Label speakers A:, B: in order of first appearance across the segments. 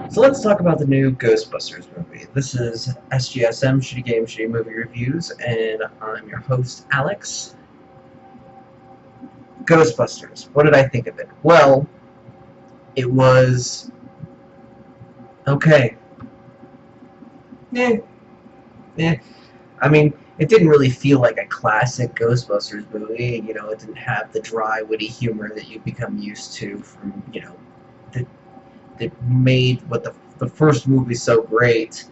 A: So let's talk about the new Ghostbusters movie. This is SGSM, Shitty Game, Shitty Movie Reviews, and I'm your host, Alex. Ghostbusters. What did I think of it? Well, it was okay. Eh. I mean, it didn't really feel like a classic Ghostbusters movie. You know, it didn't have the dry, witty humor that you've become used to from, that made what the first movie so great.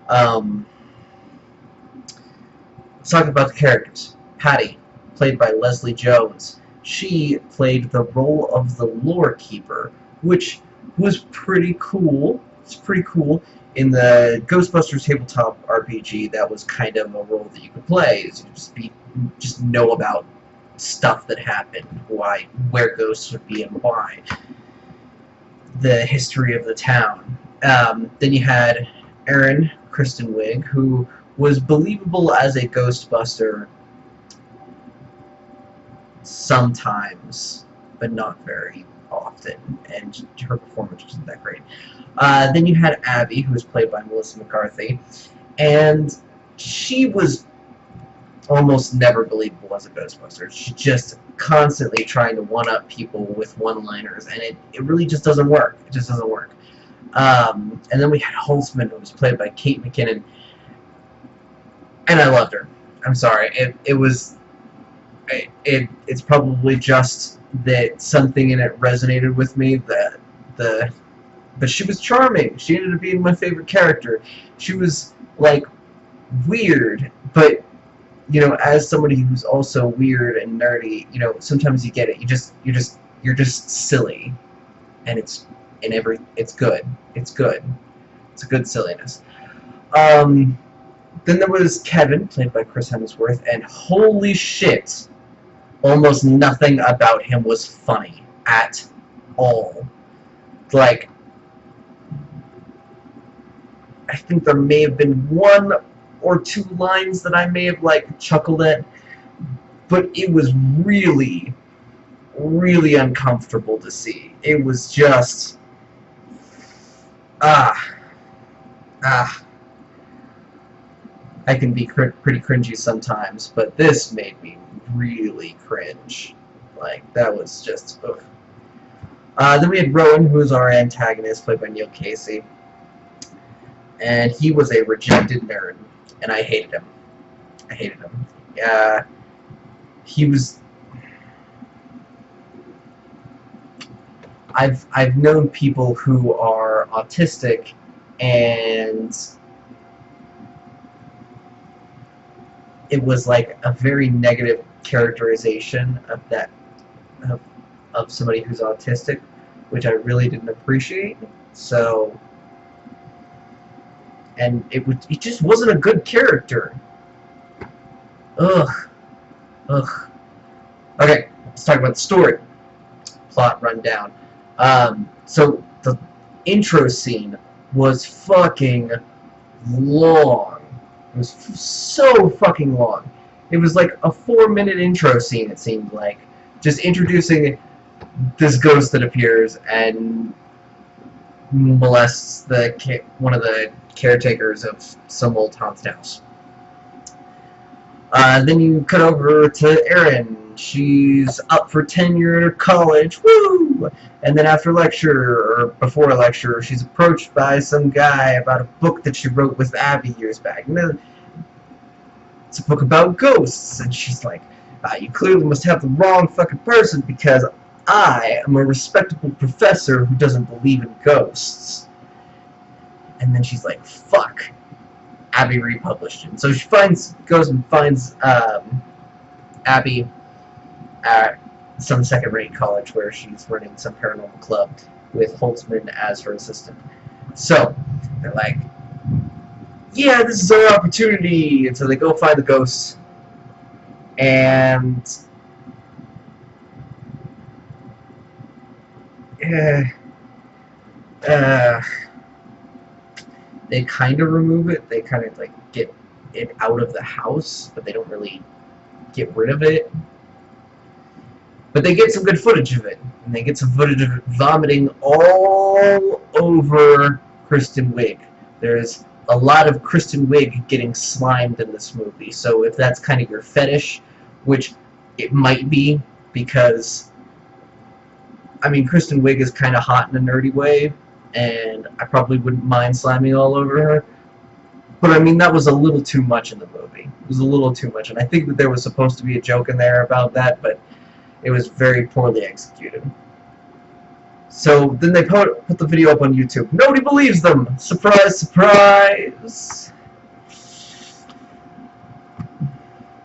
A: Let's talk about the characters. Patty, played by Leslie Jones. She played the role of the lore keeper, which was pretty cool. It's pretty cool. In the Ghostbusters tabletop RPG, that was kind of a role that you could play. Is you just know about stuff that happened, where ghosts would be, and why. The history of the town. Then you had Erin Kristen Wiig, who was believable as a Ghostbuster sometimes, but not very often, and her performance wasn't that great. Then you had Abby, who was played by Melissa McCarthy, and she was almost never believable as a Ghostbuster. She's just constantly trying to one-up people with one-liners, and it really just doesn't work. It just doesn't work. And then we had Holtzman, who was played by Kate McKinnon, and I loved her. I'm sorry. It's probably just that something in it resonated with me. But she was charming. She ended up being my favorite character. She was like weird, but as somebody who's also weird and nerdy, sometimes you get it. You're just silly, and it's good. It's good. It's a good silliness. Then there was Kevin, played by Chris Hemsworth, and holy shit, almost nothing about him was funny at all. Like, I think there may have been one or two lines that I may have chuckled at, but it was really, really uncomfortable to see. It was just I can be pretty cringy sometimes, but this made me really cringe. Like, that was just ugh. Then we had Rowan, who was our antagonist, played by Neil Casey, and he was a rejected nerd, and I hated him. He was. I've known people who are autistic, and it was like a very negative characterization of somebody who's autistic, which I really didn't appreciate. So, and it just wasn't a good character. Ugh. Okay, let's talk about the story. Plot rundown. So the intro scene was fucking long. It was so fucking long. It was like a 4-minute intro scene, it seemed like. Just introducing this ghost that appears and molests one of the caretakers of some old haunted house. Then you cut over to Erin. She's up for tenure at college. Woo! And then after lecture, or before a lecture, she's approached by some guy about a book that she wrote with Abby years back. And it's a book about ghosts. And she's like, you clearly must have the wrong fucking person, because I am a respectable professor who doesn't believe in ghosts. And then she's like, fuck. Abby republished it. So she goes and finds Abby at some second-rate college where she's running some paranormal club with Holtzman as her assistant. So they're like, yeah, this is our opportunity. And so they go find the ghosts, and they kind of remove it. They kind of get it out of the house, but they don't really get rid of it. But they get some good footage of it, and they get some footage of it vomiting all over Kristen Wiig. There's a lot of Kristen Wiig getting slimed in this movie. So if that's kind of your fetish, which it might be, because I mean Kristen Wiig is kind of hot in a nerdy way, and I probably wouldn't mind sliming all over her. But I mean that was a little too much in the movie. It was a little too much, and I think that there was supposed to be a joke in there about that, but it was very poorly executed. So then they put the video up on YouTube. Nobody believes them! Surprise, surprise!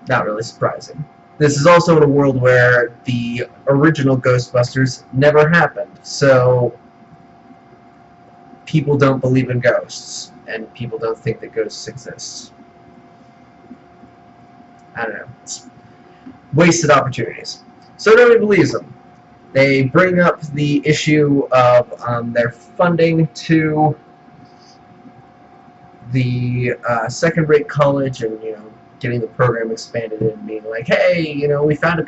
A: Not really surprising. This is also in a world where the original Ghostbusters never happened, so people don't believe in ghosts, and people don't think that ghosts exist. I don't know. It's wasted opportunities. So nobody believes them. They bring up the issue of their funding to the second-rate college, and getting the program expanded and being like, hey, we found a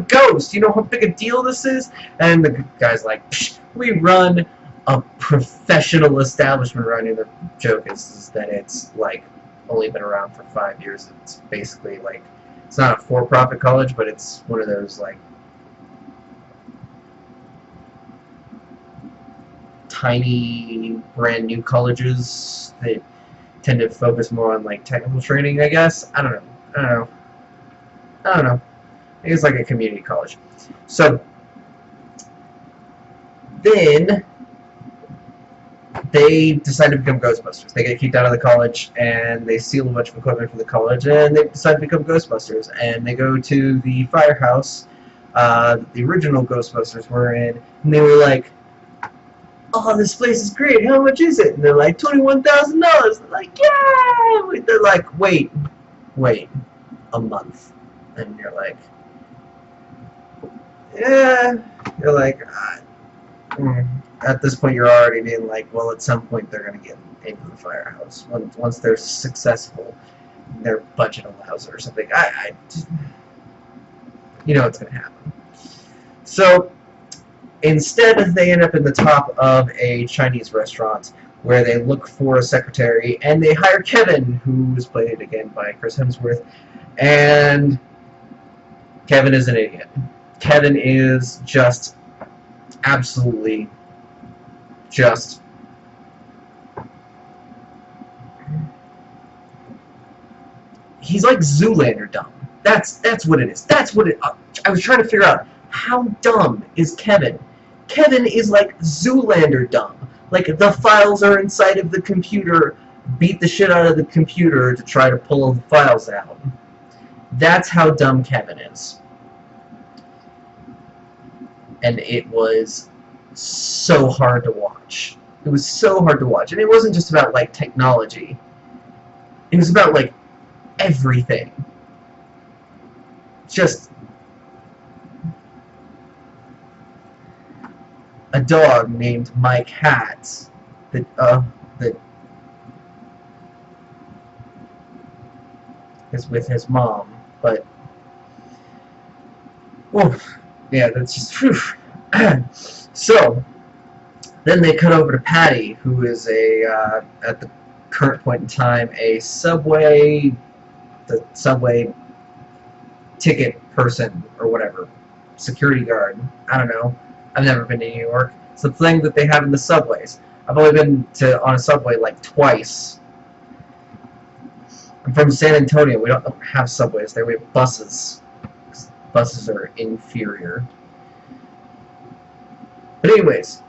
A: ghost. You know how big a deal this is? And the guy's like, psh, we run a professional establishment around here. The joke is that it's like only been around for 5 years. It's basically like, it's not a for-profit college, but it's one of those like tiny brand new colleges that tend to focus more on like technical training, I guess. I don't know. I think it's like a community college. So then they decide to become Ghostbusters. They get kicked out of the college, and they steal a bunch of equipment from the college, and they decide to become Ghostbusters. And they go to the firehouse the original Ghostbusters were in, and they were like, oh, this place is great, how much is it? And they're like, $21,000. They're like, yeah! They're like, wait, a month. And you're like, yeah. You're like, at this point you're already being like, well, at some point they're going to get into the firehouse. Once they're successful, their budget allows it or something. You know what's going to happen. So instead, they end up in the top of a Chinese restaurant where they look for a secretary, and they hire Kevin, who is played again by Chris Hemsworth, and Kevin is an idiot. Kevin is just absolutely just he's like Zoolander dumb. That's what it is. That's what it. I was trying to figure out, how dumb is Kevin? Kevin is like Zoolander dumb. Like, the files are inside of the computer, beat the shit out of the computer to try to pull the files out. That's how dumb Kevin is. And it was so hard to watch. It was so hard to watch. And it wasn't just about, like, technology. It was about, like, everything. Just a dog named Mike Hatz that is with his mom, but yeah, that's just whew. So then they cut over to Patty, who is at the current point in time the subway ticket person or whatever, security guard. I don't know. I've never been to New York. It's the thing that they have in the subways. I've only been on a subway like twice. I'm from San Antonio. We don't have subways there. We have buses. Buses are inferior. But anyways,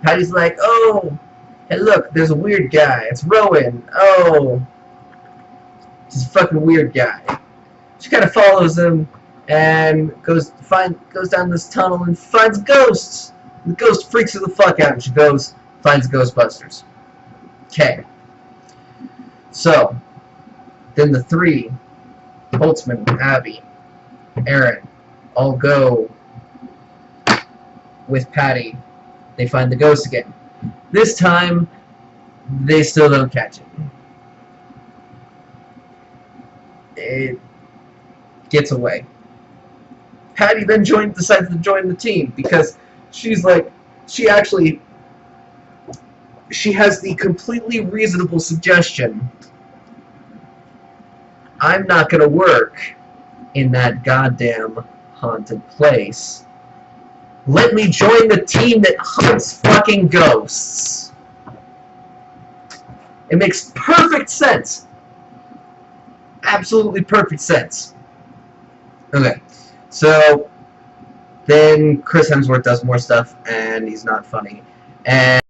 A: Patty's like, oh, hey look, there's a weird guy. It's Rowan. Oh, he's a fucking weird guy. She kind of follows him and goes down this tunnel and finds ghosts. The ghost freaks her the fuck out, and she finds Ghostbusters. Okay. So then the three, Holtzman, Abby, Aaron, all go with Patty. They find the ghost again. This time, they still don't catch it. It gets away. Patty then decides to join the team because she's like, she she has the completely reasonable suggestion, I'm not gonna work in that goddamn haunted place. Let me join the team that hunts fucking ghosts. It makes perfect sense. Absolutely perfect sense. Okay, so then Chris Hemsworth does more stuff, and he's not funny. And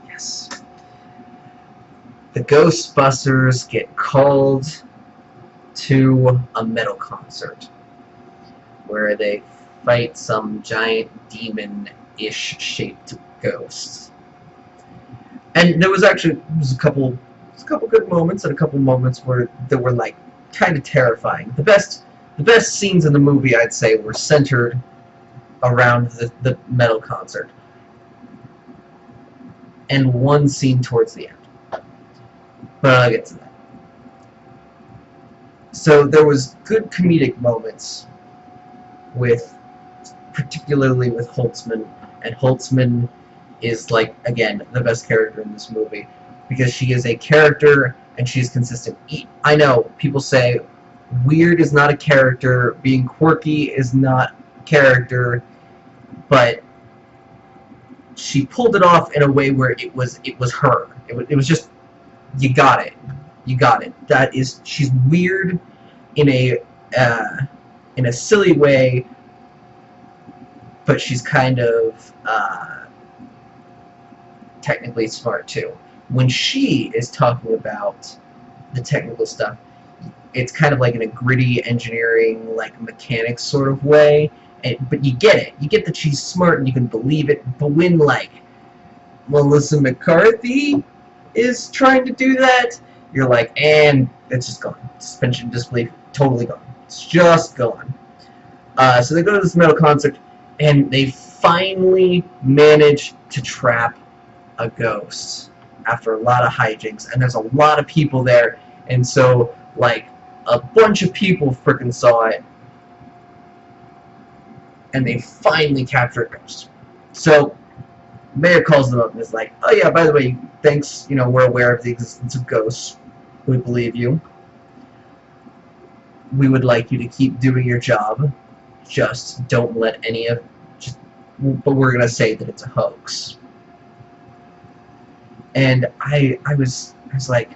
A: yes, the Ghostbusters get called to a metal concert where they fight some giant demon-ish shaped ghosts. And there was a couple good moments and a couple moments where they were like kind of terrifying. The best scenes in the movie, I'd say, were centered around the metal concert, and one scene towards the end. But I'll get to that. So there was good comedic moments particularly with Holtzman, and Holtzman is, like, again, the best character in this movie, because she is a character and she's consistent. I know, people say weird is not a character, being quirky is not a character, but she pulled it off in a way where it was her. It was just, you got it. You got it. She's weird in a silly way, but she's kind of technically smart too. When she is talking about the technical stuff, it's kind of like in a gritty engineering, like mechanics sort of way, but you get it. You get that she's smart and you can believe it. But when, like, Melissa McCarthy is trying to do that, you're like, and it's just gone. Suspension of disbelief, totally gone. It's just gone. So they go to this metal concert, and they finally manage to trap a ghost after a lot of hijinks, and there's a lot of people there, and so, like, a bunch of people frickin' saw it, and they finally capture a ghost. So Mayor calls them up and is like, oh yeah, by the way, thanks, we're aware of the existence of ghosts. We believe you. We would like you to keep doing your job. Just don't let but we're gonna say that it's a hoax. And I was like,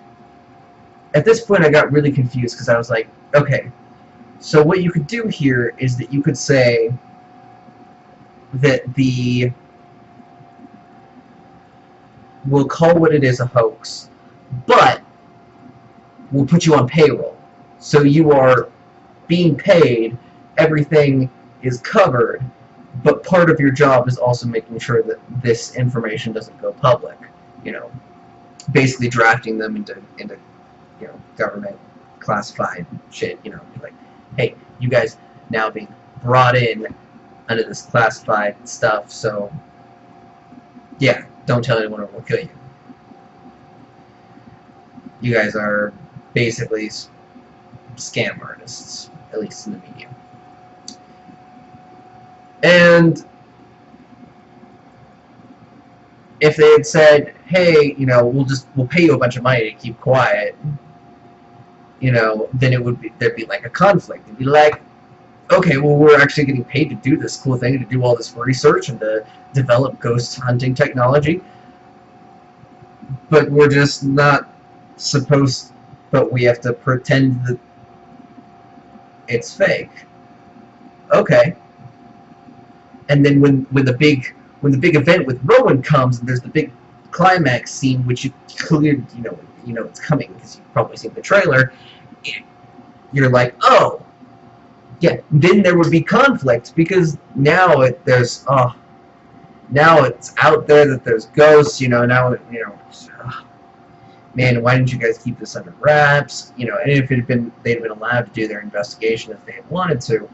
A: at this point I got really confused, because I was like, okay, so what you could do here is that you could say that we'll call what it is a hoax, but we'll put you on payroll. So you are being paid, everything is covered, but part of your job is also making sure that this information doesn't go public. Basically drafting them into government classified shit. Like, hey, you guys now being brought in under this classified stuff, so yeah, don't tell anyone or we'll kill you. You guys are basically scam artists, at least in the media. And if they had said, hey, we'll pay you a bunch of money to keep quiet, then there'd be like a conflict. It'd be like, okay, well, we're actually getting paid to do this cool thing, to do all this research and to develop ghost hunting technology, but we're just not supposed, but we have to pretend that it's fake. Okay. And then when the big event with Rowan comes, and there's the big climax scene, which you clearly it's coming because you've probably seen the trailer, you're like, oh, yeah. Then there would be conflict, because now it's out there that there's ghosts. Man, why didn't you guys keep this under wraps? And if they'd been allowed to do their investigation if they had wanted to.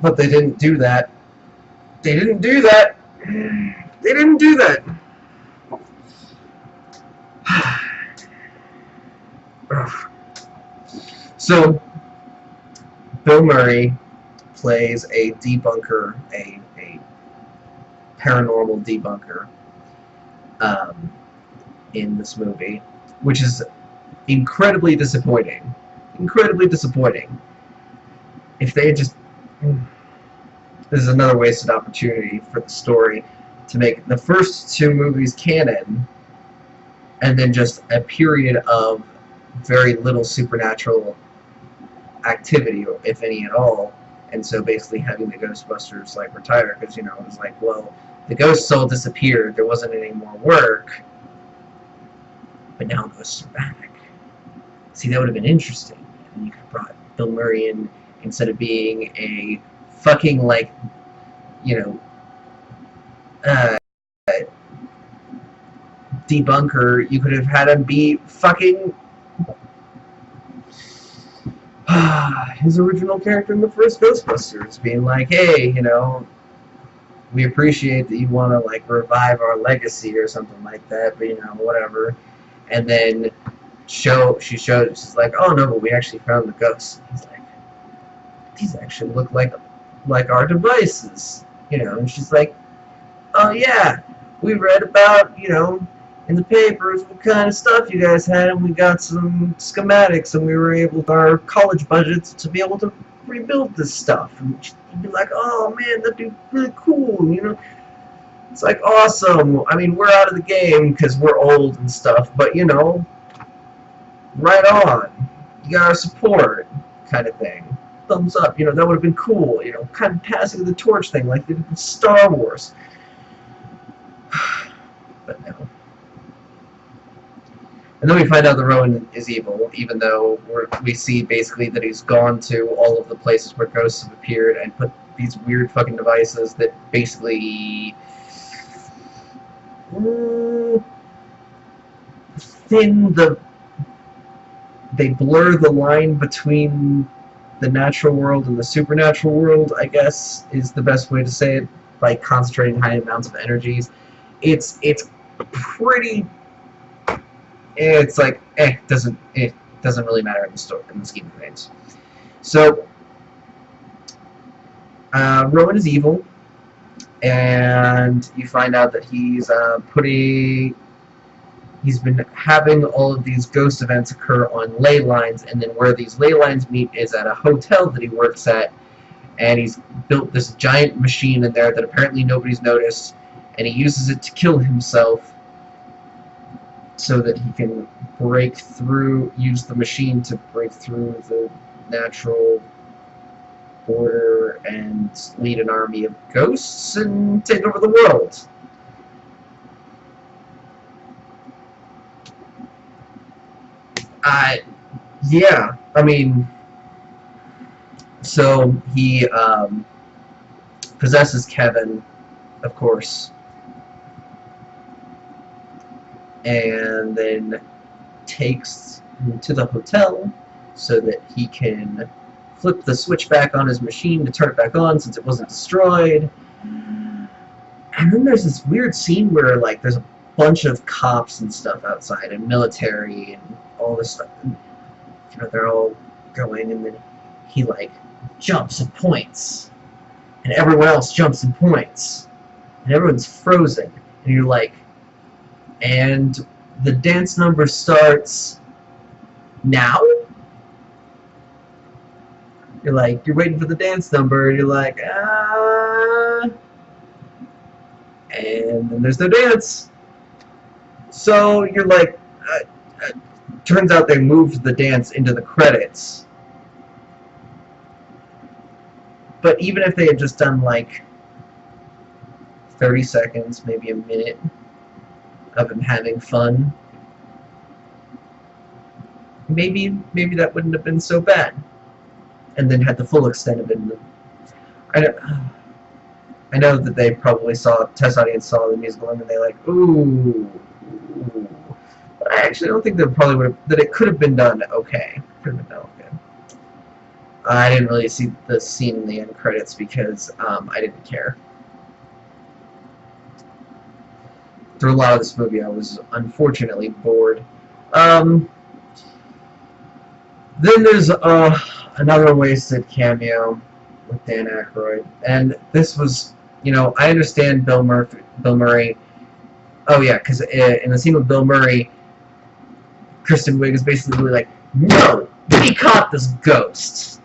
A: But they didn't do that. They didn't do that. They didn't do that. So, Bill Murray plays a debunker, a paranormal debunker in this movie, which is incredibly disappointing. Incredibly disappointing. If they had just... This is another wasted opportunity for the story to make the first two movies canon, and then just a period of very little supernatural activity, if any at all. And so basically having the Ghostbusters like retire, because it was like, well, the ghosts all disappeared, there wasn't any more work, but now ghosts are back. See, that would have been interesting. And you could have brought Bill Murray in instead of being a fucking like, debunker. You could have had him be fucking his original character in the first Ghostbusters, being like, hey, we appreciate that you want to like revive our legacy or something like that, but whatever. And then she's like, oh no, but we actually found the ghosts. He's like, these actually look like our devices, and she's like, oh yeah, we read about, in the papers what kind of stuff you guys had, and we got some schematics, and we were able, with our college budgets, to be able to rebuild this stuff. And she'd be like, oh man, that'd be really cool, It's like, awesome. I mean, we're out of the game because we're old and stuff, but right on. You got our support, kind of thing. Thumbs up, that would have been cool, kind of passing the torch thing like they did in Star Wars. But no. And then we find out that Rowan is evil, even though we see basically that he's gone to all of the places where ghosts have appeared and put these weird fucking devices that basically they blur the line between the natural world and the supernatural world, I guess, is the best way to say it, by concentrating high amounts of energies. It's pretty... It's like, it doesn't really matter in the story, in the scheme of things. So, Rowan is evil, and you find out that he's been having all of these ghost events occur on ley lines, and then where these ley lines meet is at a hotel that he works at, and he's built this giant machine in there that apparently nobody's noticed, and he uses it to kill himself so that he can use the machine to break through the natural border and lead an army of ghosts and take over the world. Yeah, I mean, so he possesses Kevin, of course, and then takes him to the hotel so that he can flip the switch back on his machine to turn it back on since it wasn't destroyed. And then there's this weird scene where like there's a bunch of cops and stuff outside and military and all this stuff. And, they're all going, and then he like jumps and points, and everyone else jumps and points, and everyone's frozen, and you're like, and the dance number starts now? You're like, you're waiting for the dance number, and you're like, and then there's no dance. So you're like, turns out they moved the dance into the credits. But even if they had just done like 30 seconds, maybe a minute of him having fun, maybe that wouldn't have been so bad. And then had the full extent of it. I know that they probably test audience saw the musical and they like, ooh. But I actually don't think that it could have been done okay. Could have been done okay. I didn't really see the scene in the end credits because I didn't care. Through a lot of this movie, I was unfortunately bored. Then there's another wasted cameo with Dan Aykroyd. And this was, you know, I understand Bill Murray. Oh yeah, because in the scene with Bill Murray, Kristen Wiig is basically like, no, we caught this ghost.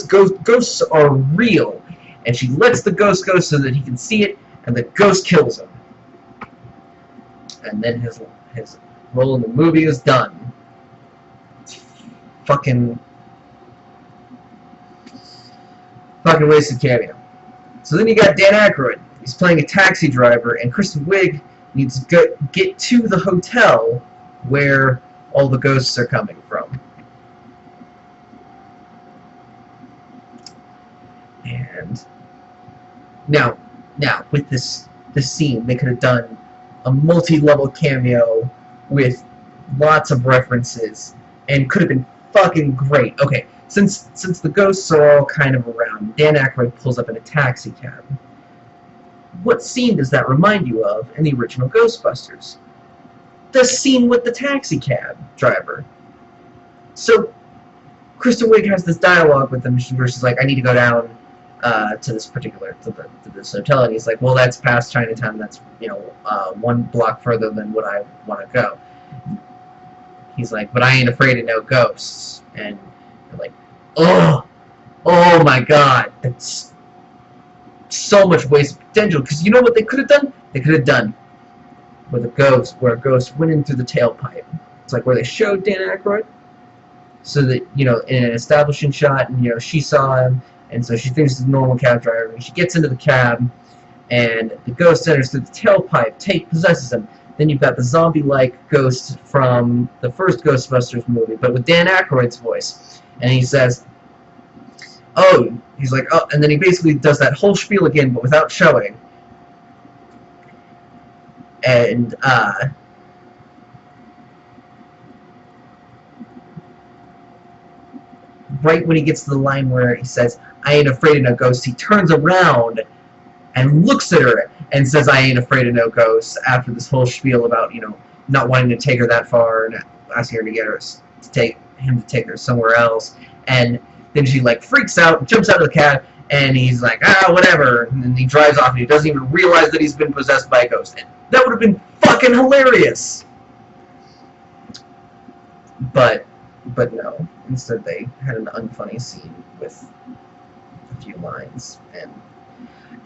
A: Ghosts are real, and she lets the ghost go so that he can see it, and the ghost kills him. And then his role in the movie is done. It's fucking wasted cameo. So then you got Dan Aykroyd. He's playing a taxi driver, and Kristen Wiig needs to get to the hotel where all the ghosts are coming from. And now with this scene, they could have done a multi-level cameo with lots of references, and could have been fucking great. Okay, since the ghosts are all kind of around, Dan Aykroyd pulls up in a taxi cab. What scene does that remind you of in the original Ghostbusters? The scene with the taxi cab driver. So Kristen Wiig has this dialogue with him where she's like, I need to go down to this hotel, and he's like, well, that's past Chinatown, that's, you know, 1 block further than what I want to go. He's like, but I ain't afraid of no ghosts. And you're like, oh my god, that's so much wasted potential. Because you know what they could have done? They could have done where a ghost went in through the tailpipe. It's like where they showed Dan Aykroyd, so that, you know, in an establishing shot, and, you know, she saw him, and so she thinks he's a normal cab driver, and she gets into the cab, and the ghost enters through the tailpipe, possesses him. Then you've got the zombie-like ghost from the first Ghostbusters movie, but with Dan Aykroyd's voice. And he says, he's like, and then he basically does that whole spiel again, but without showing. And, right when he gets to the line where he says, I ain't afraid of no ghosts, he turns around and looks at her and says, I ain't afraid of no ghosts, after this whole spiel about, you know, not wanting to take her that far and asking her to get her to take her somewhere else. And then she, like, freaks out, jumps out of the cab, and he's like, whatever, and then he drives off, and he doesn't even realize that he's been possessed by a ghost. And that would have been fucking hilarious! But no. Instead, they had an unfunny scene with a few lines.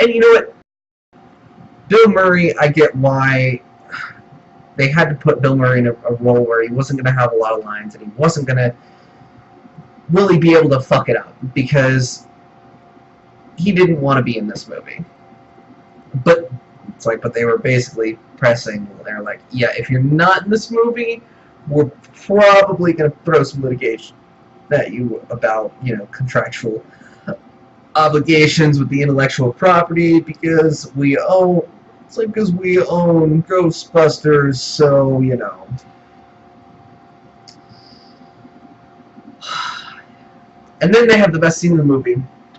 A: And you know what? Bill Murray, I get why they had to put Bill Murray in a role where he wasn't going to have a lot of lines, and he wasn't going to really be able to fuck it up, because he didn't want to be in this movie. But it's like, but they were basically pressing. They're like, yeah, if you're not in this movie, we're probably going to throw some litigation at you about, you know, contractual obligations with the intellectual property, because we own Ghostbusters, so, you know. And then they have the best scene in the movie,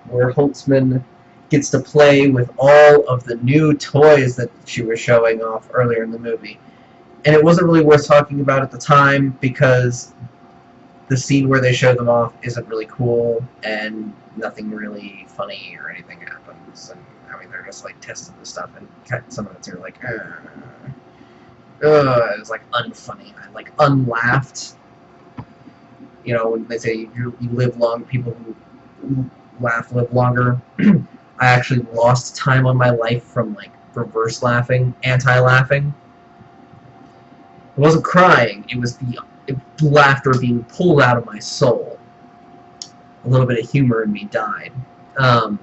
A: where Holtzman gets to play with all of the new toys that she was showing off earlier in the movie. And it wasn't really worth talking about at the time, because the scene where they show them off isn't really cool, and nothing really funny or anything happens. And, I mean, they're just, like, testing the stuff, and some of it's like, it's, like, unfunny. I, like, unlaughed. You know, when they say you live long, people who laugh live longer. I actually lost time on my life from, like, reverse laughing, anti-laughing. It wasn't crying, it was the laughter being pulled out of my soul. A little bit of humor in me died. But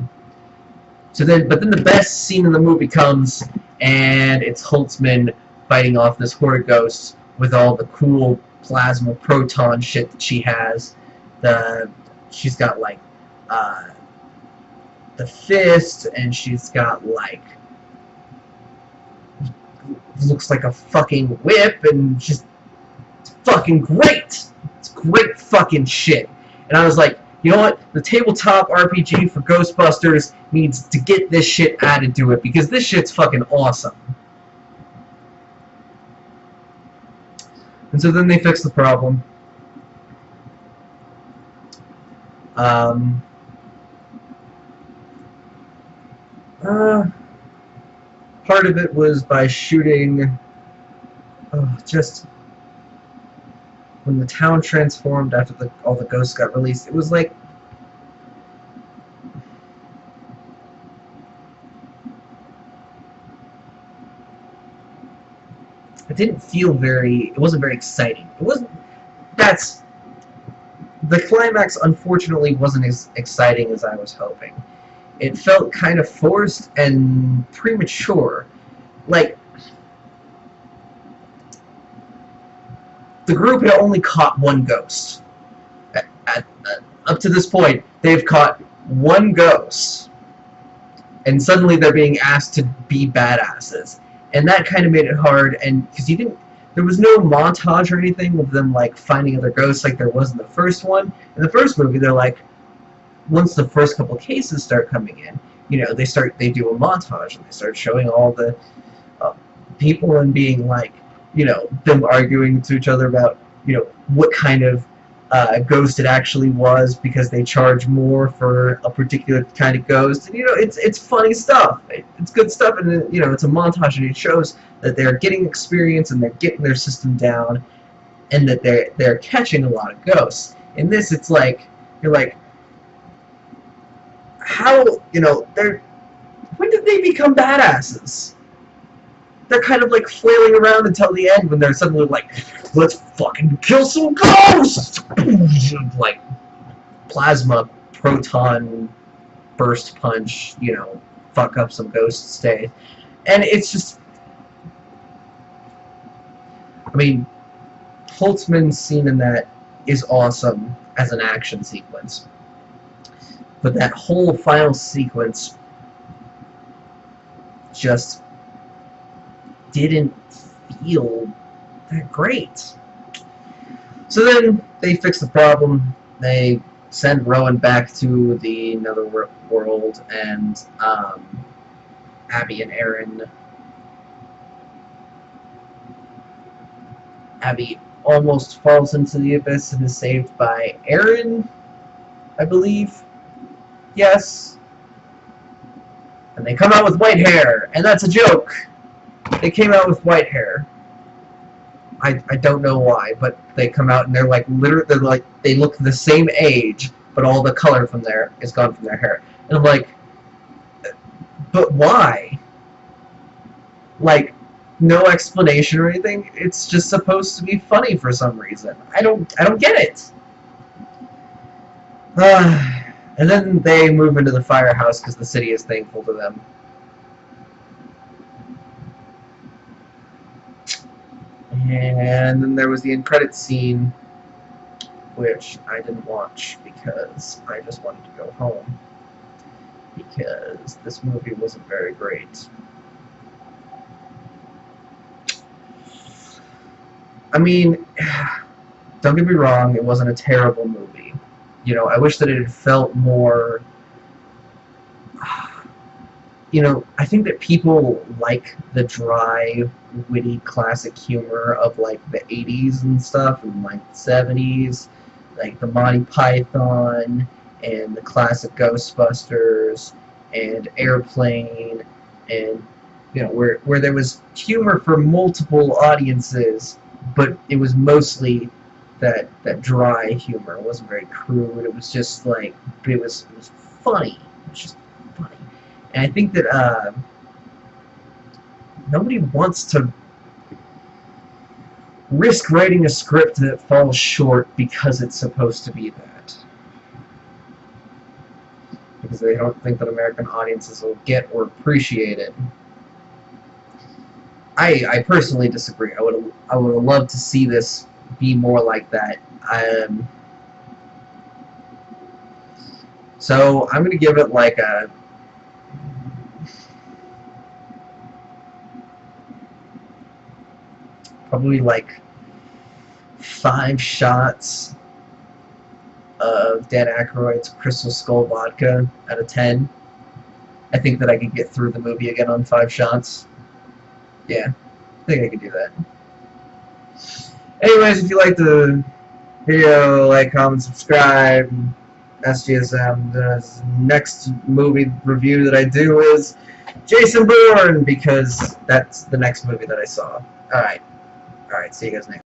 A: then the best scene in the movie comes, and it's Holtzman fighting off this horde ghost with all the cool plasma proton shit that she has. She's got, like, the fist, and she's got, like, looks like a fucking whip, and just, it's fucking great! It's great fucking shit. And I was like, you know what? The tabletop RPG for Ghostbusters needs to get this shit added to it, because this shit's fucking awesome. And so then they fix the problem. Uh, Part of it was by shooting. Just when the town transformed after all the ghosts got released, it was like it didn't feel very. It wasn't very exciting. It wasn't. That's the climax. Unfortunately, wasn't as exciting as I was hoping. It felt kind of forced and premature. Like the group had only caught one ghost. Up to this point, they've caught one ghost, and suddenly they're being asked to be badasses, and that kind of made it hard. And because there was no montage or anything of them like finding other ghosts like there was in the first one. In the first movie, they're like, once the first couple cases start coming in, they do a montage and they start showing all the people and being like, them arguing to each other about, what kind of ghost it actually was because they charge more for a particular kind of ghost. And, it's funny stuff. It's good stuff, and, it's a montage, and it shows that they're getting experience and they're getting their system down and that they're catching a lot of ghosts. In this, it's like, you're like, how, when did they become badasses? They're kind of like flailing around until the end when they're suddenly like, let's fucking kill some ghosts! Like, plasma, proton, burst punch, fuck up some ghost stay. And it's just, I mean, Holtzman's scene in that is awesome as an action sequence. But that whole final sequence just didn't feel that great. So then they fix the problem. They send Rowan back to the nether world, and Abby and Aaron. Abby almost falls into the abyss and is saved by Aaron, I believe. Yes. And they come out with white hair, and that's a joke. They came out with white hair. I don't know why, but they come out and they're like they look the same age, but all the color from there is gone from their hair. And I'm like, but why? Like, no explanation or anything. It's just supposed to be funny for some reason. I don't get it. And then they move into the firehouse because the city is thankful to them. And then there was the end credits scene, which I didn't watch because I just wanted to go home. Because this movie wasn't very great. I mean, don't get me wrong, it wasn't a terrible movie. I wish that it had felt more... I think that people like the dry, witty, classic humor of, like, the 80s and stuff, and, like, the 70s, like the Monty Python, and the classic Ghostbusters, and Airplane, and, where there was humor for multiple audiences, but it was mostly that dry humor. It wasn't very crude. It was just, like, it was funny. It was just funny. And I think that nobody wants to risk writing a script that falls short because it's supposed to be that. Because they don't think that American audiences will get or appreciate it. I personally disagree. I would have loved to see this be more like that. So I'm gonna give it like a probably like 5 shots of Dan Aykroyd's Crystal Skull vodka out of 10. I think that I could get through the movie again on 5 shots. Yeah, I think I could do that. Anyways, if you like the video, like, comment, subscribe. SGSM. The next movie review that I do is Jason Bourne, because that's the next movie that I saw. Alright. Alright, see you guys next.